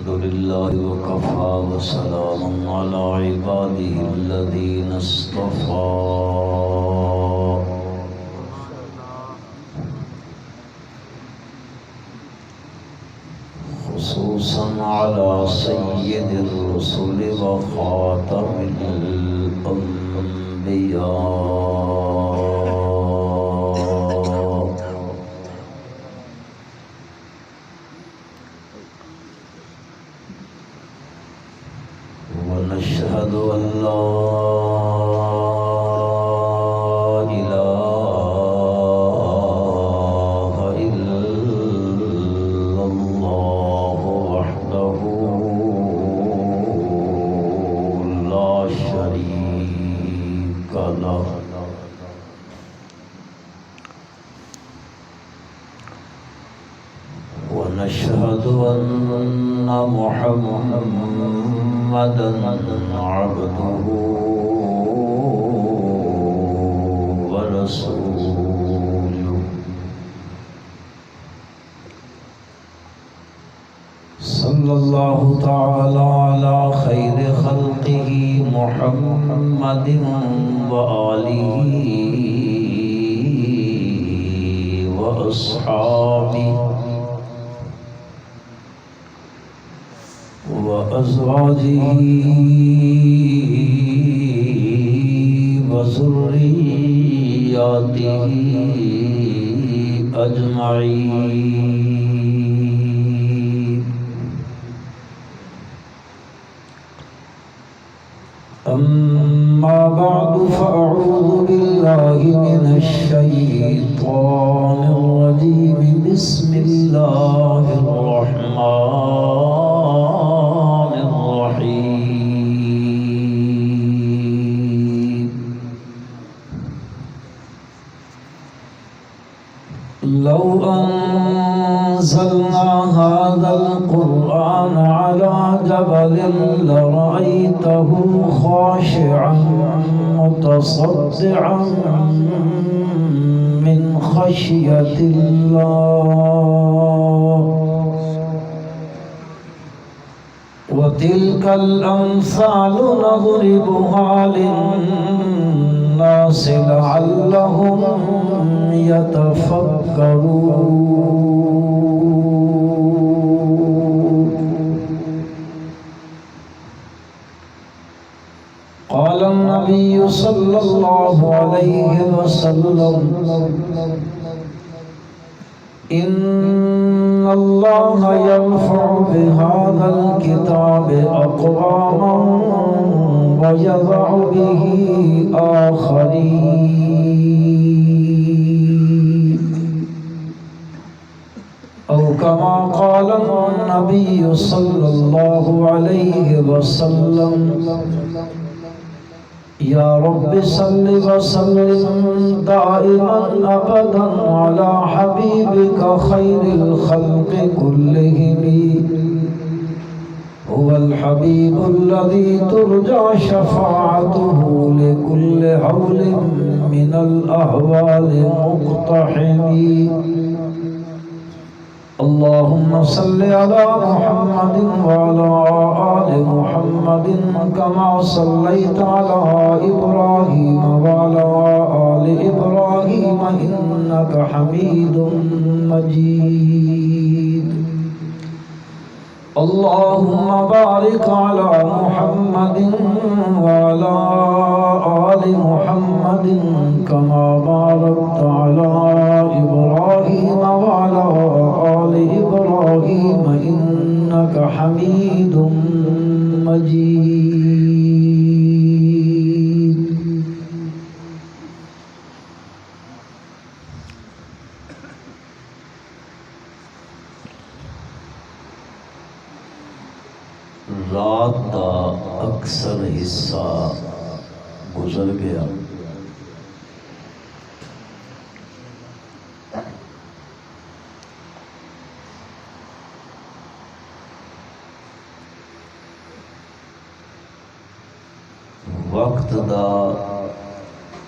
الحمد لله وكفى وسلام على عباده الذين اصطفى خصوصا على سيد الرسل وخاتم الأنبياء ونشهد أن لا إله إلا الله وحده لا شريك له ونشهد أن محمدًا عبده ورسوله صلى الله تعالى على خير خلقه محمد وآله وأصحابه وأزواجه وذرياته أجمعين أما بعد فأعوذ بالله من الشيطان الرجيم بسم الله الرحمن الرحيم لو أنزلنا هذا القرآن على جبل لرأيته خاشعا متصدعا من خشية الله وتلك الأمثال نضربها للناس لعلهم يتفكرون قال النبي صلى الله عليه وسلم إن الله يرفع بهذا الكتاب أقواما ويضع به آخرين أو كما قال النبي صلى الله عليه وسلم يا رب صل وسلم دائما أبدا على حبيبك خير الخلق كلهم هو الحبيب الذي ترجى شفاعته لكل هول من الأهوال مقتحم اللهم صل على محمد وعلى آل محمد كما صليت على إبراهيم وعلى آل إبراهيم إنك حميد مجيد اللهم بارك على محمد وعلى آل محمد كما باركت على إبراهيم وعلى آل إبراهيم إنك حميد مجيد رات دا اکثر حصہ گزر گیا وقت دا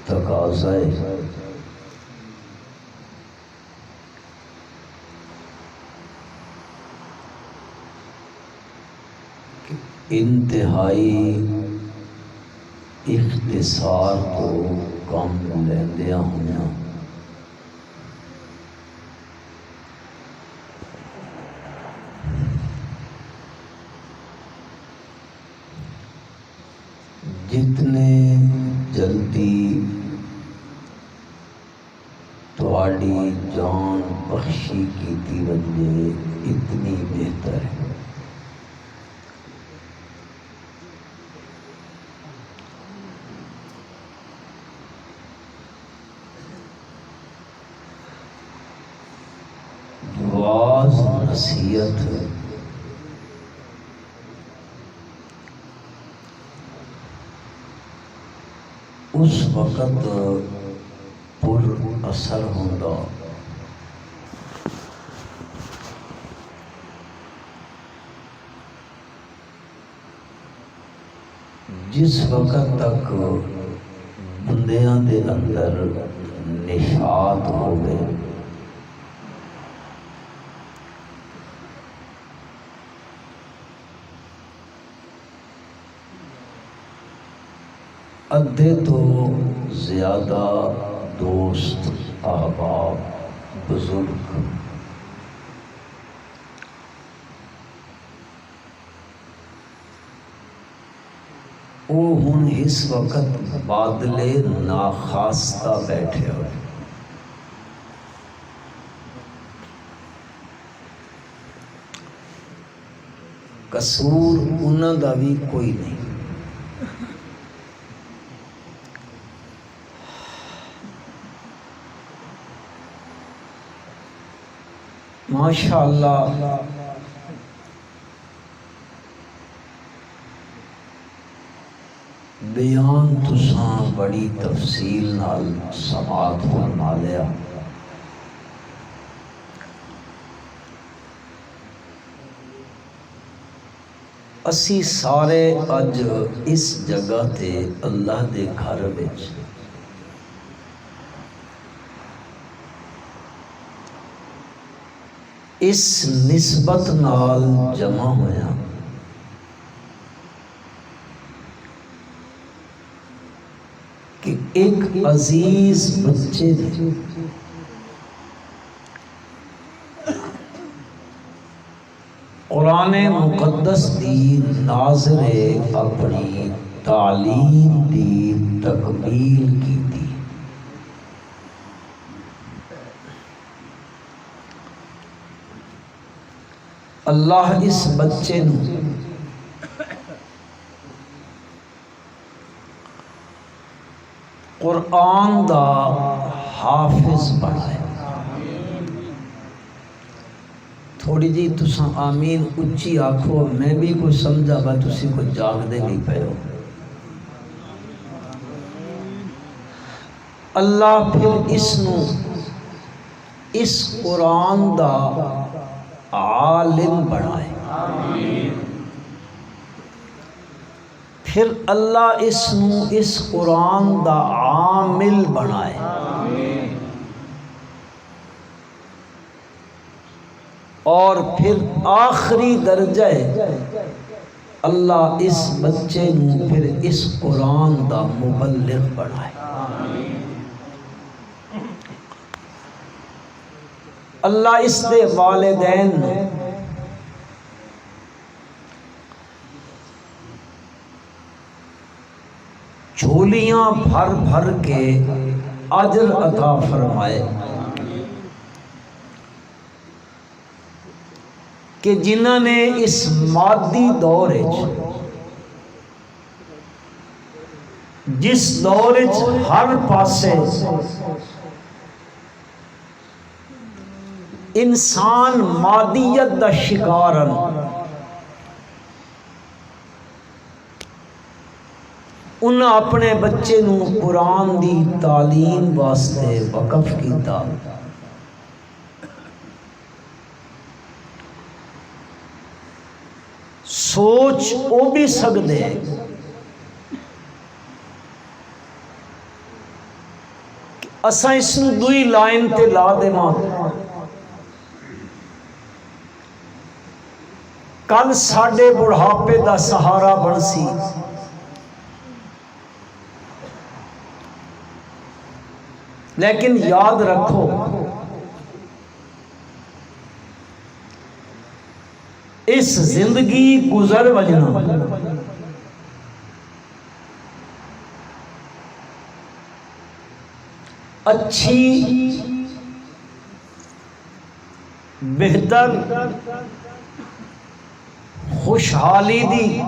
تقاضا ہے انتہائی اختصار تو کم لیندیا ہویا جتنے جلدی تواڈی جان بخشی کیتی ونجے اتنی بہتر ہے۔ واعظ نصیحت اس وقت پر اثر ہوندا جس وقت تک بندیاں دے اندر نشاط ہوگے، ادھے تو زیادہ دوست احباب بزرگ وہ ہن اس وقت بادلے ناخواستہ بیٹھے ہوئے، قصور انہاں دا بھی کوئی نہیں۔ ماشاءاللہ بیان تساں بڑی تفصیل نال سماعت فرما لیا، اسی سارے اج اس جگہ تے اللہ دے گھر وچ اس نسبت نال جمع ہویا کہ ایک عزیز بچے نے قرآن مقدس دی ناظر اپنی تعلیم دی تکمیل کی تھی۔ اللہ اس بچے نو قرآن دا حافظ بنائے۔ تھوڑی جی تساں آمین اچھی آکھو، میں بھی کوئی سمجھا با تسی کو جاگ دے نہیں پہ ہو۔ اللہ پھر اس نو اس قرآن دا عالم بنائے، پھر اللہ اس نو اس قرآن دا عامل بنائے، اور پھر آخری درجہ ہے اللہ اس بچے نو پھر اس قرآن دا مبلغ بنائے۔ اللہ اس دے والدین جھولیاں بھر بھر کے اجر عطا فرمائے کہ جنہاں نے اس مادی دور جس دور ہر پاسے انسان مادیت دا شکارن، انہاں اپنے بچے نو قرآن دی تعلیم واسطے وقف کیتا۔ سوچ او بھی سکدے اساں اس نو دوئی لائن تے لا دے ماں کل ساڈے بڑھاپے دا سہارا بن سی، لیکن یاد رکھو اس زندگی گزر وجنا اچھی بہتر خوشحالی دی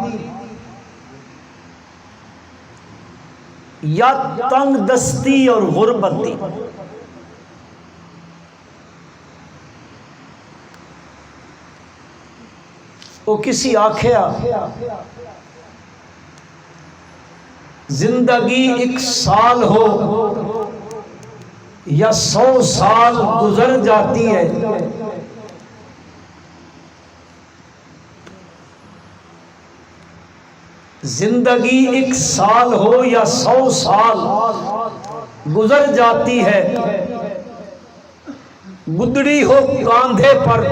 یا تنگ دستی اور غربت دی، وہ کسی آکھیا زندگی 1 سال ہو یا 100 سال گزر جاتی ہے، زندگی 1 سال ہو یا 100 سال گزر جاتی ہے، گدڑی ہو کاندھے پر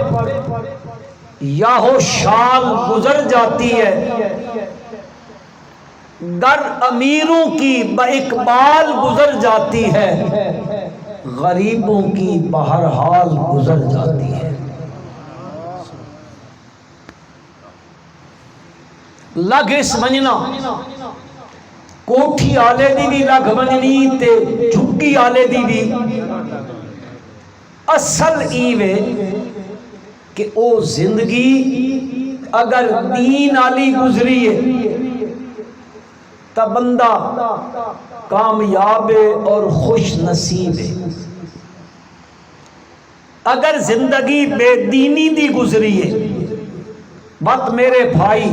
یا ہو شال گزر جاتی ہے، در امیروں کی باقبال گزر جاتی ہے، غریبوں کی بہرحال گزر جاتی ہے۔ لگ اس مننا کوٹھی آلے دی بھی لگ مننی تے جھگی آلے دی بھی، اصل ایوے کہ او زندگی اگر دین آلی گزری ہے تا بندہ کامیاب اور خوش نصیب ہے، اگر زندگی بے دینی دی گزری ہے بات میرے بھائی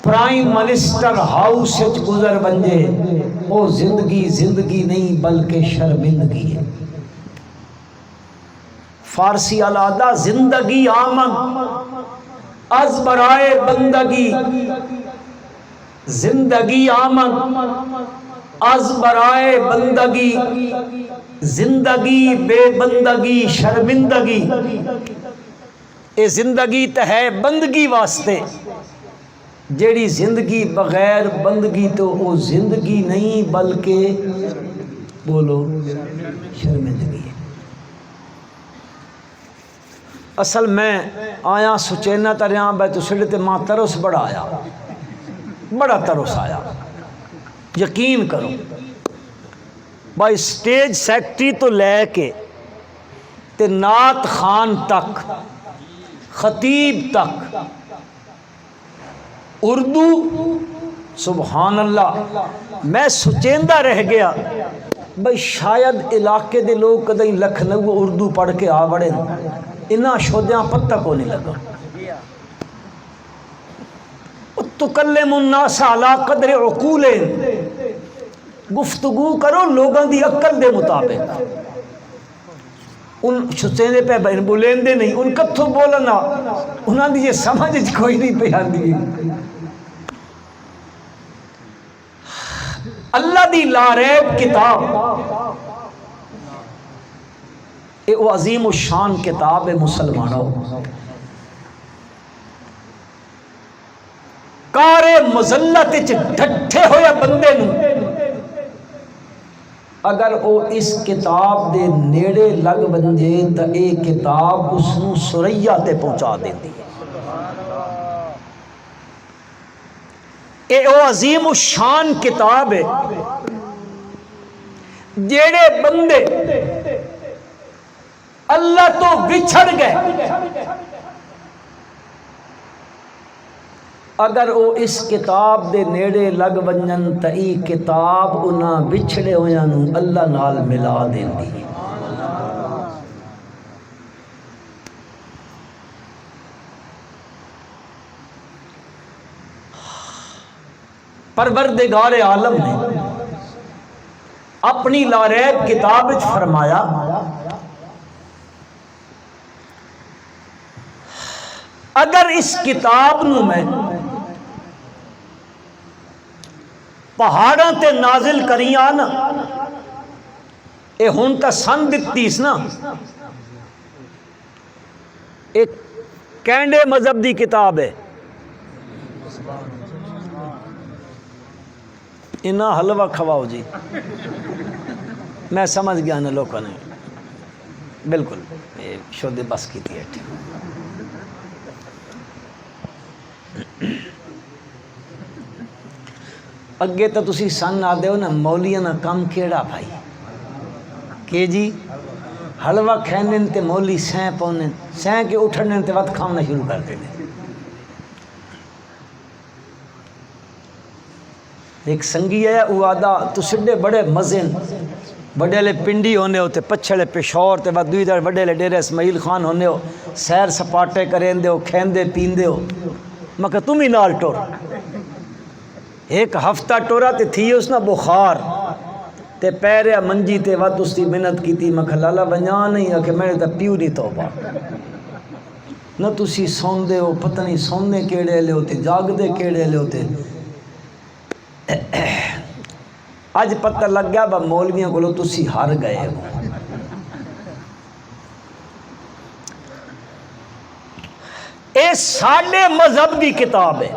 پرائم منسٹر ہاؤس وچ گزر بنجے، وہ زندگی نہیں بلکہ شرمندگی ہے۔ فارسی علادہ زندگی آمد از برائے بندگی، زندگی آمد از برائے بندگی، زندگی بے بندگی شرمندگی۔ اے زندگی تو ہے بندگی واسطے، جیڑی زندگی بغیر بندگی تو وہ زندگی نہیں بلکہ بولو شرمندگی ہے۔ اصل میں آیا سچینا تریاں بے تو سڑے تے ماں ترس بڑا آیا، بڑا ترس آیا، یقین کرو بھائی سٹیج سیکٹری تو لے کے تے نعت خان تک، خطیب تک اردو، سبحان اللہ میں سچیندہ رہ گیا بھئی شاید علاقے دے لوگ کدیں لکھنؤ اردو پڑھ کے آ بڑے انہاں شودیاں پتہ کو نہیں لگا۔ تکلم الناس علی قدر عقولہم، گفتگو کرو لوگاں دی عقل دے مطابق، ان سچیندے پہ بہن بولین دے نہیں، ان کتھوں بولنا انہاں دی یہ سمجھ کوئی نہیں پہ آندی۔ اللہ دی لاریب کتاب اے وہ عظیم الشان کتاب ہے مسلمانوں، کار مذلت وچ ڈٹھے ہوئے بندے نو اگر او اس کتاب دے نیڑے لگ بنجے تا اے کتاب اس نو سریا تے پہنچا دیندی ہے۔ اے او عظیم الشان کتاب ہے جیڑے بندے اللہ تو بچھڑ گئے، اگر او اس کتاب دے نیڑے لگ ونجن تا ای کتاب انہاں بچھڑے ہویاں نو اللہ نال ملا دیندی۔ پروردگار عالم نے اپنی لاریب کتاب وچ فرمایا اگر اس کتاب نو میں پہاڑاں تے نازل کریاں نا، اے ہن تا سن دتیس نا، ایک کینڈے مذہب دی کتاب ہے، انہاں حلوہ کھواؤ جی، میں سمجھ گیا نا لوگوں نے بالکل یہ شودے بس کی تھی ہے۔ اگے تو تسی سن آ دیو نا مولیاں نا کم کیڑا بھائی کہ جی حلوہ کھینے تے مولی سین پونے سین کے اٹھنے تے وقت کھانا شروع کر دینے۔ ایک سنگی ہے وہ آدھا تو سڈے بڑے مزے بڑے لے پنڈی ہونے ہوتے پچھلے پشور تے بعد دوئی در بڑے لے ڈیرے اسماعیل خان ہونے ہو سیر سپاٹے کریں دے ہو کھیندے پیندے ہو، میں کہا تم ہی نال ٹور ایک ہفتہ ٹورا تے تھی اس نا بخار تے پیریا منجی تے وقت اس کی محنت کی تھی، میں کہا لالا بنیا نہیں ہے کہ میں نے تا پیو نہیں توبہ نہ تسی سون دے ہو پتہ نہیں سونے کیڑے لے ہوتے جاگ دے کیڑے لے ہوتے۔ اج پتہ لگ گیا با مولویاں کو لو تسی ہار گئے ہو۔ اے ساڑھے مذہب دی کتاب ہے،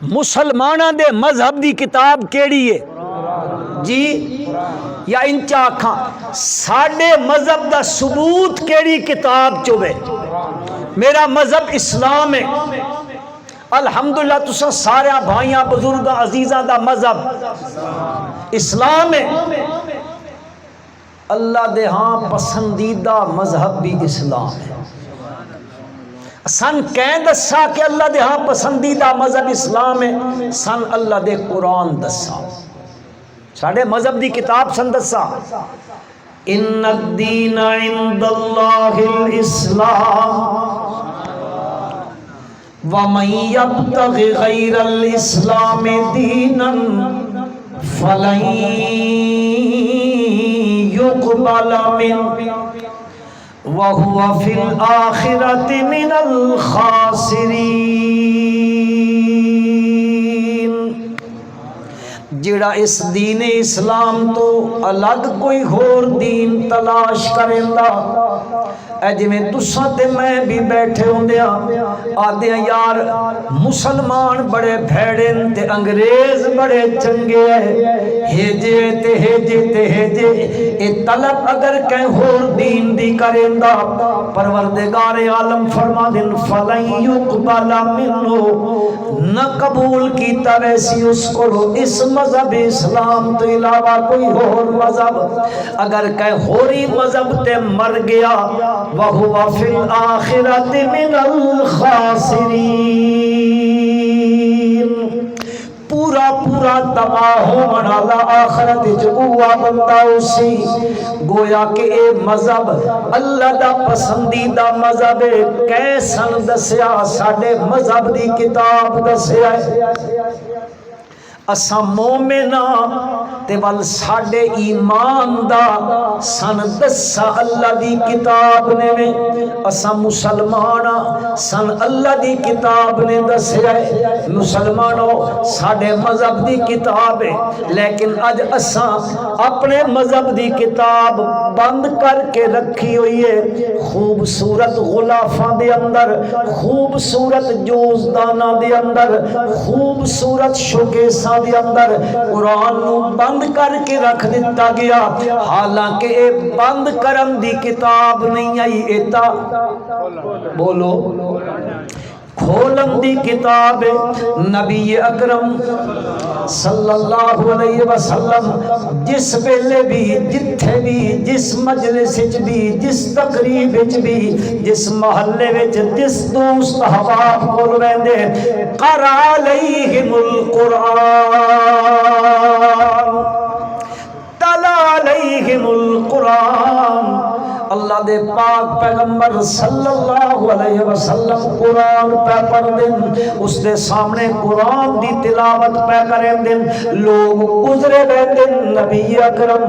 مسلمانہ دے مذہب دی کتاب کیڑی ہے جی، یا انچا کھاں ساڑھے مذہب دا ثبوت کیڑی کتاب چوبے؟ میرا مذہب اسلام ہے، الحمدللہ تسا سارے بھائیاں بزرگاں عزیزاں دا مذہب اسلام ہے۔ اللہ دے ہاں پسندیدہ مذہب بھی اسلام ہے۔ سن کہیں دسا کہ اللہ دے ہاں پسندیدہ مذہب اسلام ہے، سن اللہ دے قرآن دسا ساڑھے مذہب دی کتاب سن دسا ان الدین عند اللہ الاسلام وَمَن يَبْتَغِ غَيْرَ الْإِسْلَامِ دِينًا فَلَن يُقْبَلَ مِنْهُ وَهُوَ فِي الْآخِرَةِ مِنَ الْخَاسِرِينَ۔ جڑا اس دین اسلام تو الگ کوئی اور دین تلاش کریندا اے جی میں تساں تے میں بھی بیٹھے ہوندیا آدھے یار مسلمان بڑے بھیڑن تے انگریز بڑے چنگے ہیجے تے ہیجے تے ہیجے اے طلب اگر کہیں اور دین دی کریندا پروردگار عالم فرما دن فَلَن يُقْبَلَ مِنْهُ نہ قبول کیتا ویسی اس کو اس مذہب اسلام تو علاوہ کوئی اور مذہب اگر کہیں ہوری مذہب تے مر گیا وَهُوَ فِي الْآخِرَةِ مِنَ الْخَاسِرِينَ۔ پورا پورا تباہ منالا آخرت جبوہ بندہ اسی گویا کہ اے مذہب اللہ دا پسندیدہ مذہب کیسن دسیا ساڑھے مذہب دی کتاب دسیا اسا مومنہ تے وال ساڑھے ایمان دا سن دسا اللہ دی کتاب نے میں اسا مسلمانہ سن اللہ دی کتاب نے دسیا مسلمانوں ساڑھے مذہب دی کتاب ہے لیکن اج اسا اپنے مذہب دی کتاب بند کر کے رکھی ہوئی ہے خوبصورت غلافاں دے اندر خوبصورت جوزدانہ دے اندر خوبصورت شوکیساں دے اندر قرآن نو بند کر کے رکھ دیتا گیا حالانکہ اے بند کرم دی کتاب نہیں آئی ایتا بولو کھولن دی کتاب نبی اکرم صلی اللہ علیہ وسلم جس ویلے بھی جتھے بھی جس مجلس وچ بھی جس تقریب وچ بھی جس محلے وچ جس دوست احباب کول ویندے قرأ علیہم القرآن تلا علیہم القرآن اللہ دے پاک پیغمبر صلی اللہ علیہ وسلم قرآن پہ پڑھ دن اس دے سامنے قرآن دی تلاوت پہ کریں دن لوگ گزرے بے دن نبی اکرم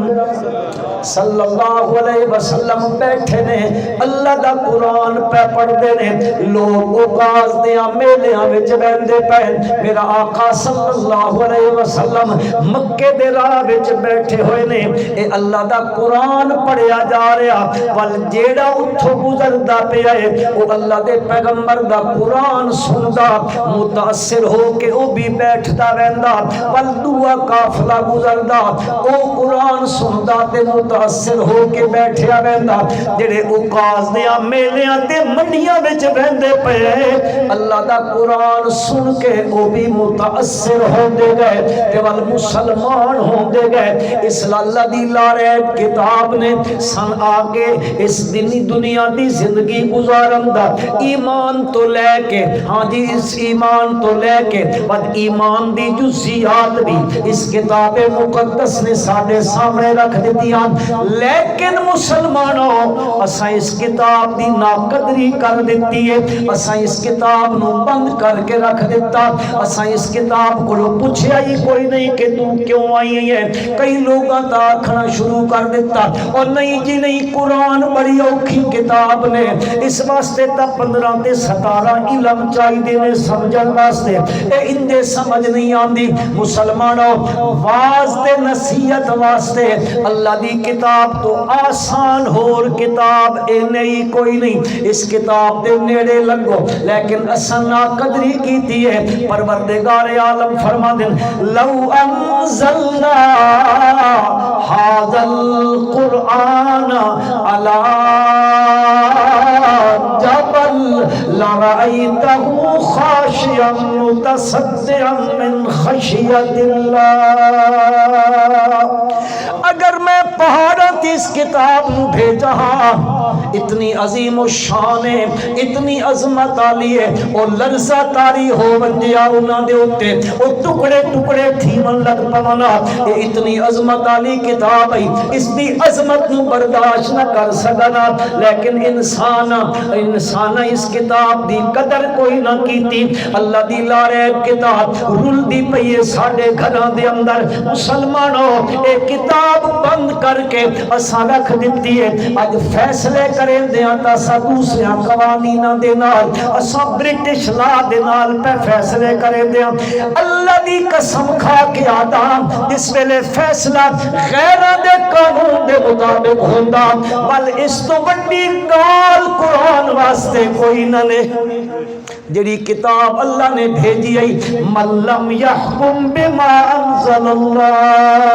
صلی اللہ علیہ وسلم بیٹھے نے اللہ دا قرآن پہ پڑھتے نے لوگ اوقاز دیاں میلیاں وچ بہندے پے میرا آقا صلی اللہ علیہ وسلم مکے دے راہ وچ بیٹھے ہوئے نے اے اللہ دا قرآن پڑھیا جا رہا ول جیڑا اتھوں گزردا پیا ہے او اللہ دے پیغمبر دا قرآن سندا متاثر ہو کے او بھی بیٹھدا رہندا ول دوسرا قافلہ گزردا او قرآن سندا تے متاثر ہو کے بیٹھیا رہندا جڑے اوقاز دیاں میلیاں تے منڈیاں وچ رہندے پئے اللہ دا قرآن سن کے او بھی متاثر ہوندے گئے تے ول مسلمان ہوندے گئے اس اللہ دی لاریب کتاب نے سن آگے اس دنیا دی زندگی گزارن دا ایمان تو لے کے ہاں جی اس ایمان تو لے کے بد ایمان دی جزیات بھی اس کتاب مقدس نے ساڑھے سامنے رکھ دیتیاں لیکن مسلمانوں اساں اس کتاب دی ناقدری کر دیتی ہے اساں اس کتاب نو بند کر کے رکھ دیتا اساں اس کتاب کو پوچھیا ہی کوئی نہیں کہ تو کیوں آئی ہے کئی لوگاں تا آکھنا شروع کر دیتا اور نہیں جی نہیں قرآن بڑی اوکھی کتاب نے اس واسطے تا 15 تے 17 علم چاہی دینے سمجھن واسطے اے اندے سمجھ نہیں آندی مسلمانوں واز تے نصیحت واسطے اللہ دی کتاب تو آسان ہور کتاب اے نہیں کوئی نہیں اس کتاب دے نیڑے لگو لیکن اساں ناقدری کیتی ہے پروردگار عالم فرما دیں لو انزلنا هذا القرآن على جبل لرأيته خاشعا متصدعا من خشية الله اگر میں پہاڑت اس کتاب بھیجا اتنی عظیم و شان ہے اتنی عظمت آلی ہے اور لرزہ تاری ہو بندیا انہاں دے ہوتے اور ٹکڑے ٹکڑے تھیمن لگ پوانا اتنی عظمت آلی کتاب ہے اس دی عظمت نو برداشت نہ کر سکنا لیکن انسان اس کتاب دی قدر کوئی نہ کیتی اللہ دی لاریب کتاب رول دی پئیے ساڑھے گھران دے اندر مسلمانوں ایک کتاب بند کر کے اساں رکھ دیتی ہے آج فیصلے کریں دیاں تا سا دوسرے قوانین دے نال اساں برٹش لا دے نال پہ فیصلے کریں دیاں اللہ دی قسم کھا کے آدم اس ویلے فیصلہ غیران دے قانون دے مطابق ہوندہ بل اس تو بڑی گال قرآن واسطے کوئی نہ لے جڑی کتاب اللہ نے بھیجی ہے من لم یحکم بما انزل اللہ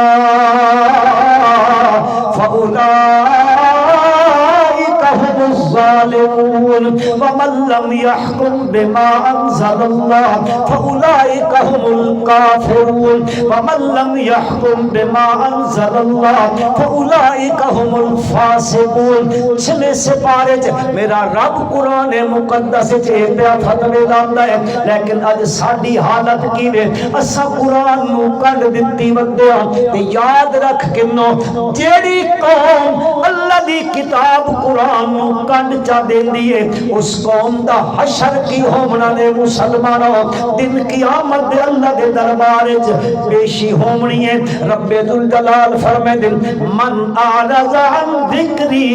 فأولئک هم الظالمون ومن لم يحكم بما انزل الله فاولئك هم الكافرون ومن لم يحكم بما انزل الله فاولئك هم الفاسقون چھلے سپارے میرا رب قرآن مقدس پیا فتوی لاندا ہے لیکن اج ساڈی حالت کی وے اساں قرآن نو کڈ دتی ودیا تے یاد رکھ کنو جیڑی قوم اللہ دی کتاب قرآن نو کڈ چا دیندی ہے اس قوم دا حشر کی ہومنا نے مسلمانوں دن قیامت دے اللہ دے دربار وچ پیشی ہومنی ہے رب ذوالجلال فرمائے دن من اعرض عن ذکری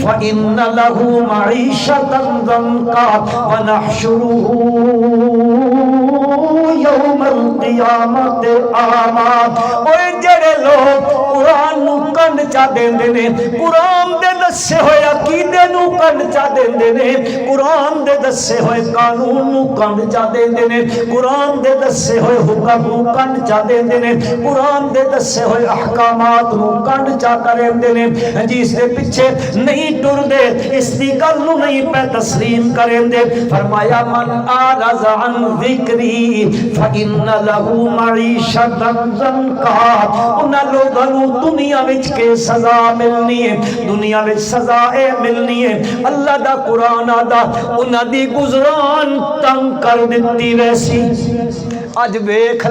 فإن له معیشتا ضنکا ونحشره یوم القیامت اعمی اوے جڑے لوگ قرآن نو کنڈ چا دیندے نے قرآن دے دسے ہوئے عقیدے نو کنڈ چا دیندے نے قرآن دے دسے ہوئے قانون نو کنڈ چا دیندے نے قرآن دے دسے ہوئے حکم نو کنڈ چا دیندے نے قرآن دے دسے ہوئے احکامات نو کنڈ چا کریندے نے جس دے پیچھے نہیں ٹر دے اس دی گل نو نہیں پہ تسلیم کریندے فرمایا من اعرض عن ذکری فإن له معیشتا ضنکا انہاں لوگاں نو دنیا وچ کے سزا ملنی ہے دنیا وچ سزا اے ملنی ہے اللہ دا قرآن آدھا انہاں دی گزران تنگ کر دیتی ویسی اج ویکھ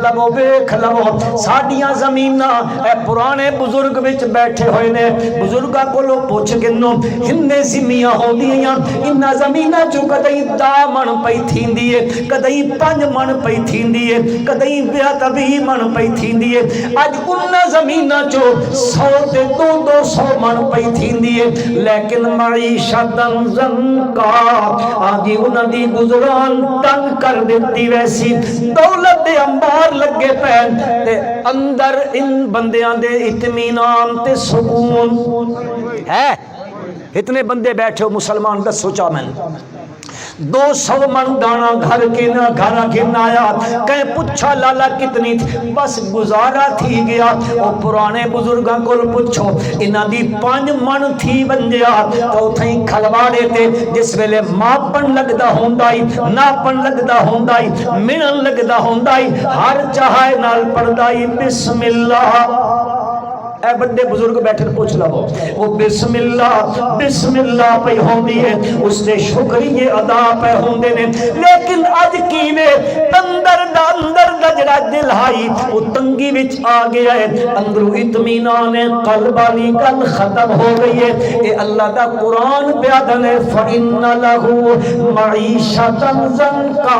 لو ساڈیاں زمیناں اے پرانے بزرگ وچ بیٹھے ہوئے نے بزرگاں کولوں پوچھ گنو ہندے زمیاں ہوندیاں انہاں زمیناں چوں کدی 10 من پئی تھیندی ہے کدی 5 من پئی تھی تھیندی ہے کدی 20 من پئی تھیندی ہے اج انہاں زمیناں چو 100 تے 200 من پئی تھیندی ہے لیکن معیشت زنکا آجی انہاں دی گزران تنگ کر دیتی ویسی دولت دے انبار لگے پین تے اندر ان بندیاں دے اطمینان تے سکون ہے اتنے بندے بیٹھے ہو مسلمان دس سوچا میں 200 من دانا گھر کے نہ گھر کے نایا کہیں پچھا لالا کتنی تھی بس گزارا تھی گیا اور پرانے بزرگاں کو پچھو انہاں دی 5 من تھی بن گیا تو تھیں کھلواڑے تے جس ویلے ماپن لگدا ہوندائی ناپن لگدا ہوندائی منن لگدا ہوندائی ہر چاہے نال پڑدائی بسم اللہ اے بڑے بزرگ بیٹھے پوچھ لو وہ بسم اللہ پہ ہوندی ہے اس نے شکریہ ادا پہ ہوندے نے لیکن اج کیویں اندر دا جڑا دل ہائی وہ تنگی وچ آ گیا ہے اندروں اطمینان قلب والی گل ختم ہو گئی ہے اے اللہ دا قرآن بیان ہے فإن له معیشۃ ضنکا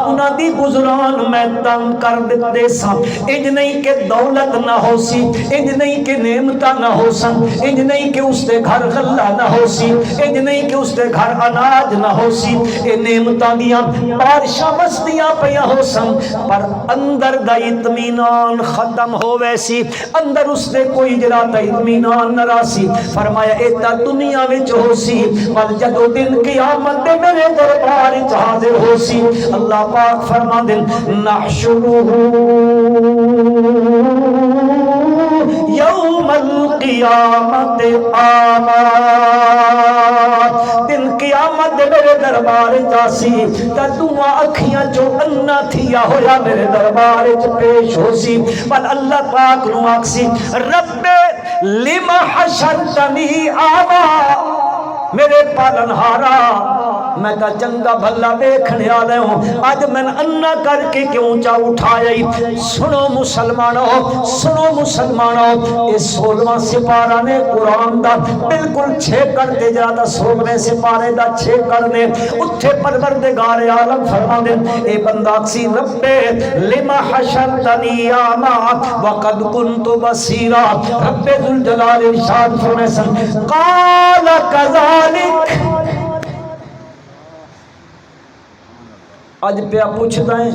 انہاں دی گزران میں تنگ کر دتے سا انج نہیں کہ دولت نہ ہو سی انج نہیں کہ نعمتہ نہ ہو سن انج نہیں کہ اس دے گھر غلہ نہ ہو سی انج نہیں کہ اس دے گھر اناج نہ ہو سی اے نعمتہ دیاں بارشاں بستیاں پیاں ہو سن پر اندر دا اطمینان ختم ہو ویسی اندر اس دے کوئی جرا تا اطمینان نہ راسی فرمایا اے تا دنیا وچ ہو سی پر جدو دن قیامت دے میرے دربار وچ حاضر ہو سی اللہ پاک فرما دے نحشرہ یوم القیامت آما دن قیامت میرے دربار جاسی تا دعا اکھیاں جو انا تھیا ہویا میرے دربار پیش ہو سی بل اللہ پاک نو آکسی رب لما حشرتنی آما میرے پالنہارا میں تا چنگا بھلا دیکھنے آلے ہوں آج میں انا کر کے کیوں چا اٹھایا سنو مسلمانوں اس 16واں سپارہ نے قرآن دا بالکل 6 کرتے جاتا 16ویں سپارے دا 6 کرنے اتھے پروردگار عالم فرما دے اے بندہ اکسی رب لما حشرتنی آما وقد کنت بصیرا رب ذوالجلال ارشاد فرمائے سن قال کذالک آج پیا پوچھتا ہے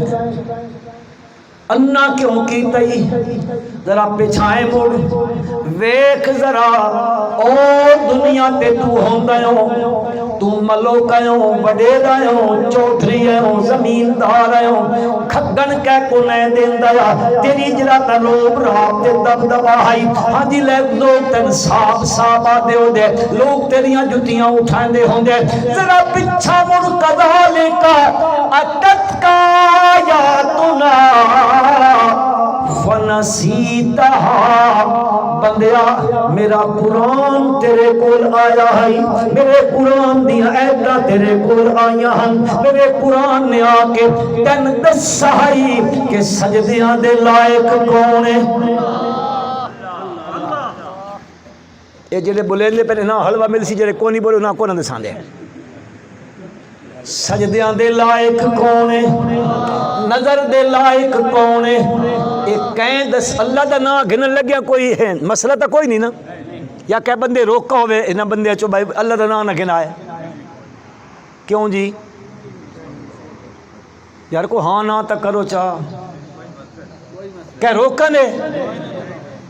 انا کیوں کی تئی ذرا پچھائیں موڑ ویکھ ذرا او دنیا تے تو ہوندا ہوں تو ملوک ہوں بڑے ہوں چوتھری ہوں زمیندار ہوں کھگن کہہ کو نہیں دیندا یا تیری جرا تے لوگ رات تے دبدبا ہائی ہاں جی لوگ تن صاحب آدے ہو دے لوگ تیریاں جتیاں اٹھائیں دے ہوں دے ذرا پچھا مڑ کذالک اتت کا یاتنا فنسیتہا بندیا میرا قرآن تیرے کول آیا ہے میرے قرآن دیا ایڈا تیرے کول آیا ہیں میرے قرآن نے آکے تن دسا ہے کہ سجدیاں دے لائق کون ہے یہ جڑے بولے دے پہلے نہ حلوہ مل سی جڑے کونی بولے نہ کون دسان دے سجدیاں دے لائق کون ہے نظر دے لائق کون ہے ایک کہیں دس اللہ دا نا گھنن لگیا کوئی ہے مسئلہ تا کوئی نہیں نا یا کہ بندے روکا ہوئے انہاں بندے چو بھائی اللہ دا نا گھن آئے کیوں جی یار کو ہاں نا تا کرو چاہ کہ روکا نے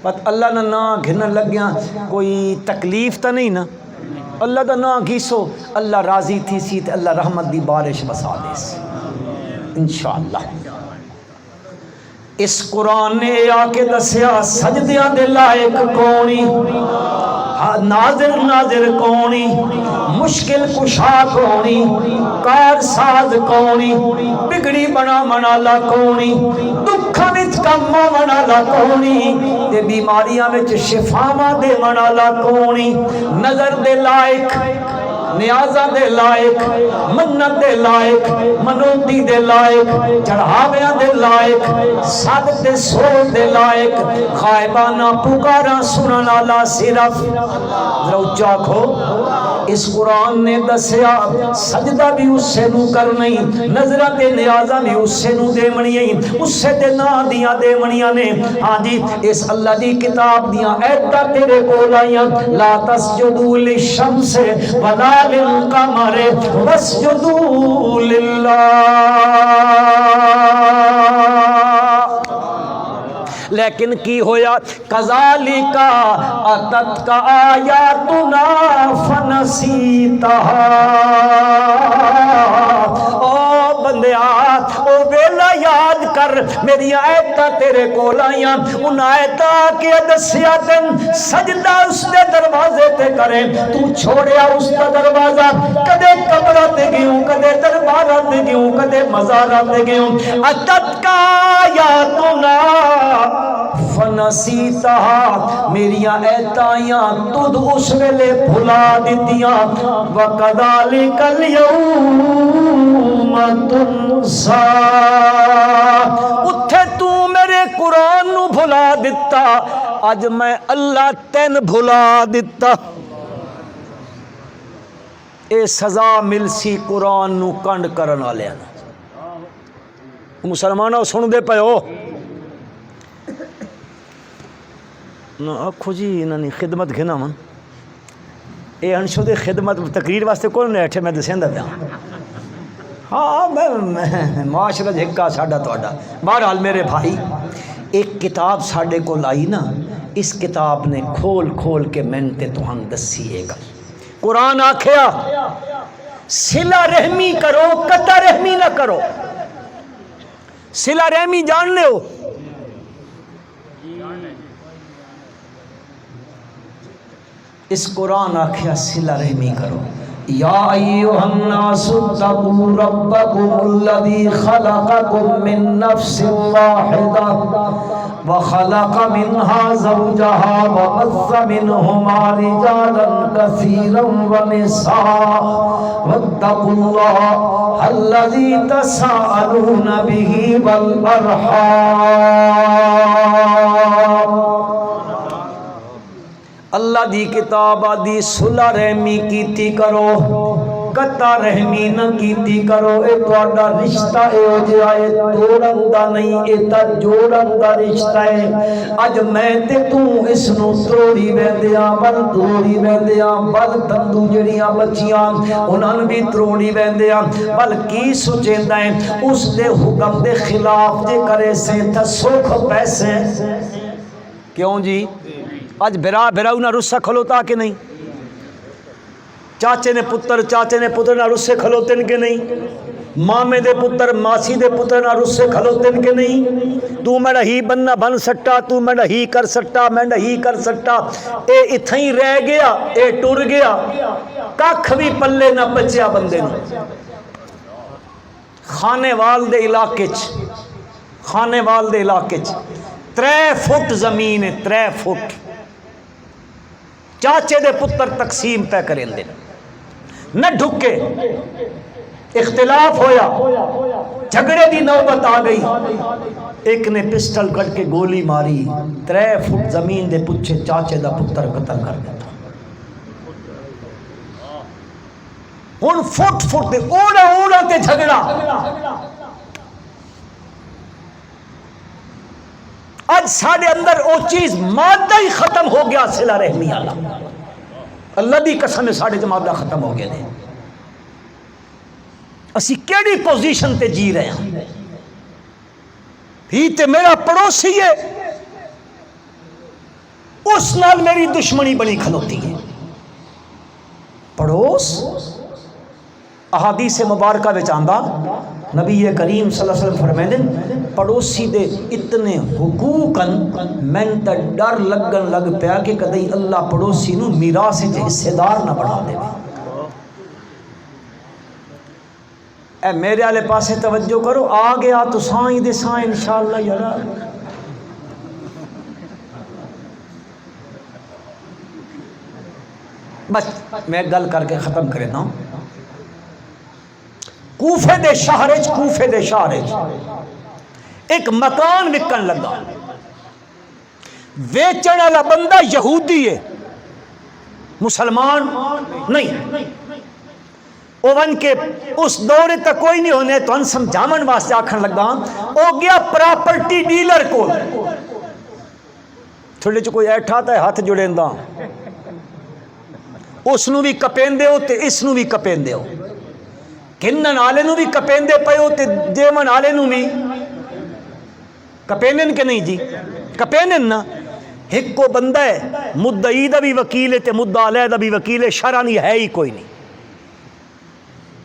بات اللہ دا نا گھنن لگیا کوئی تکلیف تا نہیں نا اللہ دا نا گھیسو اللہ راضی تھی سی تے اللہ رحمت دی بارش بسا دیس انشاءاللہ اس قرآن نے آکے دسیا سجدیاں دے لائق کونی ناظر کونی مشکل کشا کونی کار ساز کونی بگڑی بنا منالا کونی دکھا وچ کما منالا کونی تے بیماریاں وچ شفاواں دے منالا کونی نظر دے لائق نیازہ دے لائق منت دے لائق منوتی دے لائق چڑھاویاں دے لائق صادق دے سور دے لائق غائبانہ پکارا سنن والا صرف ذرا اچا کھو اس قرآن نے دسیا سجدہ بھی اس سے نو کرنا ہی، نظرہ تے نیازہ بھی اس سے نو دے منی ہی، اس سے تے نا دیاں دے منیاں نے۔ ہاں جی اس اللہ دی کتاب دیاں ایتا تیرے کو لائیاں، لا تسجدوا للشمس ولا للقمر واسجدوا للہ۔ لیکن کی ہویا کذالک اتتک آیاتنا فنسیتہا۔ او بندیا او ویلا یاد کر میری آیتاں تیرے کول آئیاں، ان آیتاں کے دسیا تین سجدہ اس دے دروازے تے کرے، تو چھوڑیا اس دا دروازہ، کدے قبرہ تے گیوں، کدے دربارہ تے گیوں، کدے مزارہ تے گیوں۔ اتتک آیاتنا فنسیتہا، میریاں ایتائیاں تُدھ اس ویلے بھلا دیتیاں۔ وَقَذَلِكَ الْيَوْمَ تُنْسَى، اتھے تو میرے قرآن نو بھلا دیتا، آج میں اللہ تین بھلا دیتا۔ اے سزا مل سی قرآن نو کنڈ کرن والے نا۔ مسلمانوں سن دے پے ہو نہ آکھو جی انہوں نے خدمت گھنا من، اے انشو دے خدمت تقریر واسطے کون نے اٹھے میں دسیں دا پیا۔ ہاں میں معاشرہ جھکا ساڈا تواڈا۔ بہرحال میرے بھائی ایک کتاب ساڈے کو لائی نا، اس کتاب نے کھول کھول کے مینتے تہاں دسی ہے گا۔ قرآن آکھیا صلہ رحمی کرو، قطع رحمی نہ کرو۔ صلہ رحمی جان لے ہو؟ اس قرآن آکھیا صلہ رحمی کرو۔ یا ایھا الناس اتقوا ربکم الذی خلقکم من نفس واحدہ وخلق منها زوجها وبث منهما رجالا كثيرا ونساء واتقوا الله الذي تساءلون به والارحام۔ اللہ دی کتاب آدی صلح رحمی کیتی کرو، قطع رحمی نہ کیتی کرو۔ اے تواڈا رشتہ اے ہو جائے توڑن دا نہیں، اے تا جوڑن دا رشتہ ہے۔ اج میں تے تو اس نو توڑی ویندیاں، بل توڑی ویندیاں، بل تندو جڑیاں بچیاں انہاں بھی توڑی ویندیاں، بل کی سوچیندا ہے اس دے حکم دے خلاف جے کرے سے تے سکھ پیسے۔ کیوں جی آج بھرا بھراؤ نہ رسا کھلوتا کہ نہیں؟ چاچے نے پتر نہ رسے کھلوتے کہ نہیں؟ مامے دے پتر ماسی دے پتر نہ رسے کھلوتے کہ نہیں؟ تو میڈا ہی بننا بن سٹا، تو میڈا ہی کر سٹا، میڈا ہی کر سٹا، اے اتھا ہی رہ گیا، اے ٹر گیا، ککھ بھی پلے نہ بچیا بندے نو۔ خانے وال دے علاقے چ 3 فٹ زمین ہے، 3 فٹ چاچے دے پتر تقسیم پہ کریں دے نہ ڈھکے، اختلاف ہویا، جھگڑے دی نوبت آ گئی، ایک نے پسٹل کٹ کے گولی ماری، 3 فٹ زمین دے پچھے چاچے دا پتر قتل کر دیتا۔ ہن فٹ دے اوڑا تے جھگڑا۔ آج ساڑھے اندر او چیز مادہ ہی ختم ہو گیا، صلہ رحمی اللہ دی قسم ہے ساڑھے مادہ ختم ہو گیا دے۔ اسی کیڑی پوزیشن تے جی رہے ہیں؟ ہی تے میرا پڑوسی ہے، اس نال میری دشمنی بنی کھلوتی ہے۔ پڑوس احادیث مبارکہ وچ آندا نبی کریم صلی اللہ علیہ وسلم فرمائے پڑوسی دے اتنے حقوقاً میں تے ڈر لگن لگ پیا کہ کدی اللہ پڑوسی نو میراث وچ حصے دار نہ بنا دے۔ اے میرے والے پاسے توجہ کرو، آ گیا تو سائیں دے سائیں انشاءاللہ یار۔ بس میں گل کر کے ختم کرنا ہوں۔ کوفے دے شہر ایک مکان وکن لگا، ویچن والا بندہ یہودی ہے، مسلمان نہیں او ون کے اس دور تک کوئی نہیں ہونے تو ان سمجھامن واسطے آکھن لگا او گیا پراپرٹی ڈیلر کو تھوڑے چ کوئی ایٹھا تا ہے ہاتھ جڑیندا اس نو بھی کپیندے ہو تے اس نو بھی کپیندے ہو کنن آلے نو بھی کپیندے پے ہو تے جیمن آلے نو بھی کپینن کے نہیں جی کپینن نا ایک کو بندہ ہے مدعی دا بھی وکیل ہے تے مدعا علیہ دا بھی وکیل ہے شرع نہیں ہے ہی کوئی نہیں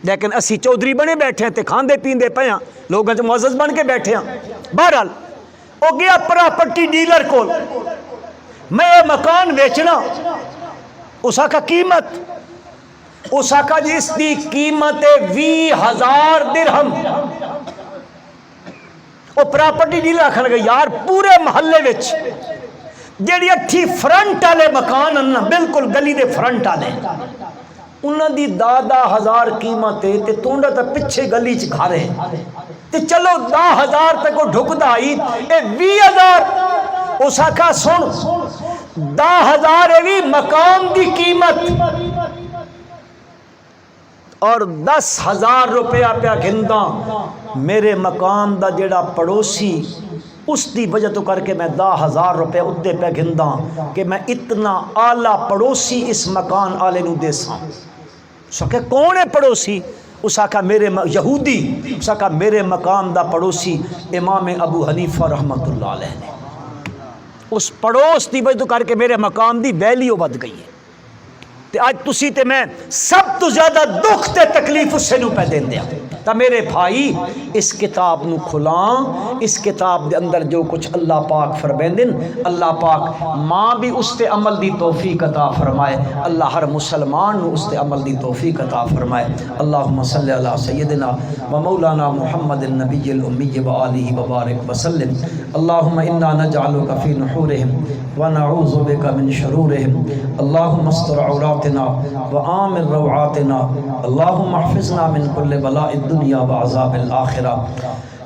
لیکن اسی چودھری بنے بیٹھے ہیں تے کھاندے پیندے پے ہیں لوگاں چ معزز بن کے بیٹھے ہیں بہرحال او گیا پراپرٹی ڈیلر کو میں مکان بیچنا اس کا قیمت اس کا جس دی قیمت 20,000 درہم وہ پراپرٹی ڈیلر آکھن لگا یار پورے محلے وچ جیڑی اٹھی فرنٹ والے مکان ہیں بالکل گلی دے فرنٹ والے انہاں دی 10,000 قیمت ہے تے تونڈا تا پچھے گلی چ گھر ہے تے چلو 10,000 تک وہ ڈھکدا آئی اے 20,000 اس کا سن 10,000 ایوی مقام دی قیمت اور 10,000 روپیہ پہ گھندا میرے مقام دا جڑا پڑوسی اس دی وجہ تو کر کے میں 10,000 روپے ادھے پہ گھندا کہ میں اتنا اعلیٰ پڑوسی اس مکان آلے نو دے ساں سکے کون ہے پڑوسی اس آکھا میرے یہودی اس آکھا میرے مقام دا پڑوسی امام ابو حنیفہ رحمت اللہ علیہ نے اس پڑوس دی وجہ تو کر کے میرے مقام دی ویلیو بد گئی ہے تے آج تسی تے میں سب تو زیادہ دکھ تے تکلیف اس سے نو پہ دین دیا تا میرے بھائی اس کتاب نو کھلان اس کتاب دے اندر جو کچھ اللہ پاک فرمیندن اللہ پاک ماں بھی اس تے عمل دی توفیق عطا فرمائے اللہ ہر مسلمان نو اس تے عمل دی توفیق عطا فرمائے اللہم صلی علی سیدنا و مولانا محمد النبی الامی و آلہ وبارک وسلم اللہم انا نجعلک فی نحورہم و نعوذ بک من شرورہم اللہم استر عوراتنا و آمن روعاتنا اللہم احفظنا من کل بلاء الدنیا و عذاب الآخرہ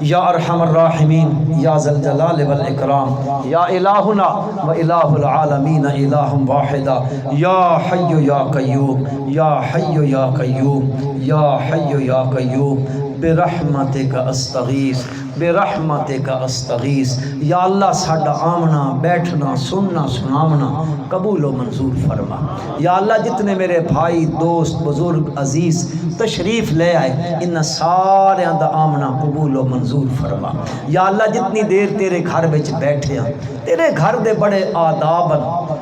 یا ارحم الراحمین یا ذا الجلال والاکرام یا الہنا و الہ العالمین الہ واحدہ یا حی یا قیوم یا حی یا قیوم یا حی یا قیوم برحمتک استغیث برحمتک استغیث یا اللہ ساڈا آمنا بیٹھنا سننا سنامنا قبول و منظور فرما یا اللہ جتنے میرے بھائی دوست بزرگ عزیز تشریف لے آئے ان سارے دا آمنا قبول و منظور فرما یا اللہ جتنی دیر تیرے گھر وچ بیٹھے ہیں تیرے گھر دے بڑے آداب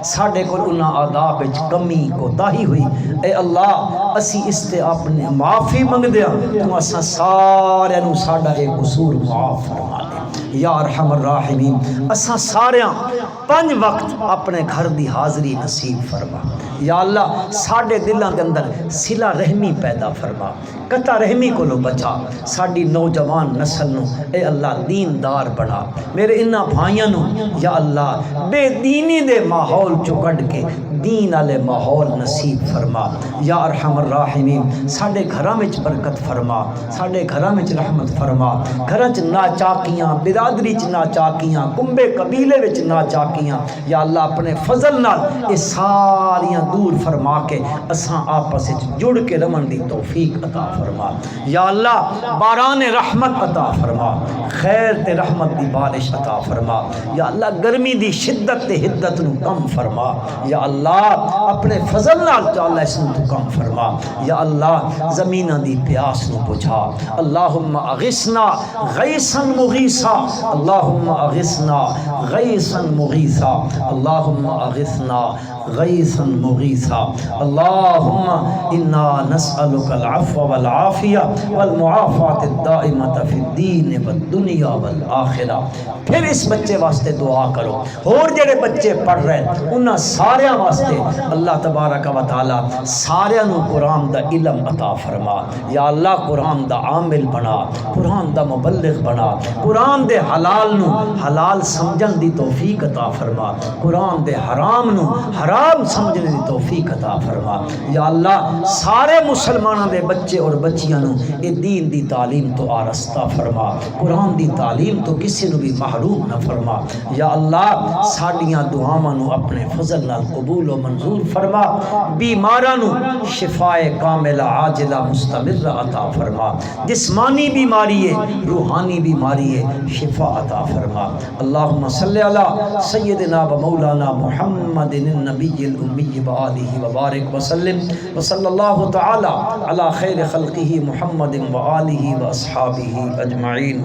ساڈے کو انہاں آداب وچ کمی کوتاہی ہوئی اے اللہ اسی اس تے اپنے معافی منگدے ہاں تو اساں سارے نو ساڈا اے قصور معاف فرما دے یا ارحم الراحمین اساں ساریاں 5 وقت اپنے گھر دی حاضری نصیب فرما یا اللہ ساڈے دلاں دے اندر صلہ رحمی پیدا فرما قطع رحمی کو لو بچا ساڈی نوجوان نسل نو اے اللہ دیندار بنا میرے انہاں بھائیاں نو یا اللہ بے دینی دے ماحول چو کڈ کے دین والے ماحول نصیب فرما یا ارحم الراحمین ساڈے گھراں وچ برکت فرما ساڈے گھراں وچ رحمت فرما گھراں چ ناچاکیاں برادری چ ناچاکیاں کنبے قبیلے وچ ناچاکیاں یا اللہ اپنے فضل نال اے ساریاں دور فرما کے اساں آپس وچ جڑ کے رہن دی توفیق عطا فرما یا اللہ باران رحمت عطا فرما خیر تے رحمت دی بارش عطا فرما یا اللہ گرمی دی شدت تے حدت نو کم فرما یا اللہ اپنے فضل نال تعالی اس نو کم فرما یا اللہ زمیناں دی پیاس نو بجھا اللہم اغثنا غیثا مغیثا اللہم اغثنا غیثا مغیثا اللہم اغثنا غیثا مغیثا اللہم انا نسألک العفو والعافیہ والمعافات الدائمة فی الدین والدنیا والآخرہ پھر اس بچے واسطے دعا کرو اور جڑے بچے پڑھ رہے ہیں انہاں سارے واسطے اللہ تبارک و تعالی سارے نو قرآن دا علم عطا فرما یا اللہ قرآن دا عامل بنا قرآن دا مبلغ بنا قرآن دے حلال نو حلال سمجھن دی توفیق عطا فرما قرآن دے حرام نو حرام حرام سمجھنے دی توفیق عطا فرما یا اللہ سارے مسلمانوں دے بچے اور بچیاں نو اے دین دی تعلیم تو آرستہ فرما قرآن دی تعلیم تو کسی نو بھی محروم نہ فرما یا اللہ ساڈیاں دعاواں نو اپنے فضل نال قبول و منظور فرما بیماراں نو شفائے کاملہ عاجلہ مستمرہ عطا فرما جسمانی بیماری ہے روحانی بیماری ہے شفا عطا فرما اللہم صلی علی سیدنا و مولانا محمد النبی الامی وآلہ وبارک وسلم وصلی اللہ تعالی علی خیر خلقہ محمد وآلہ واصحابہ اجمعین.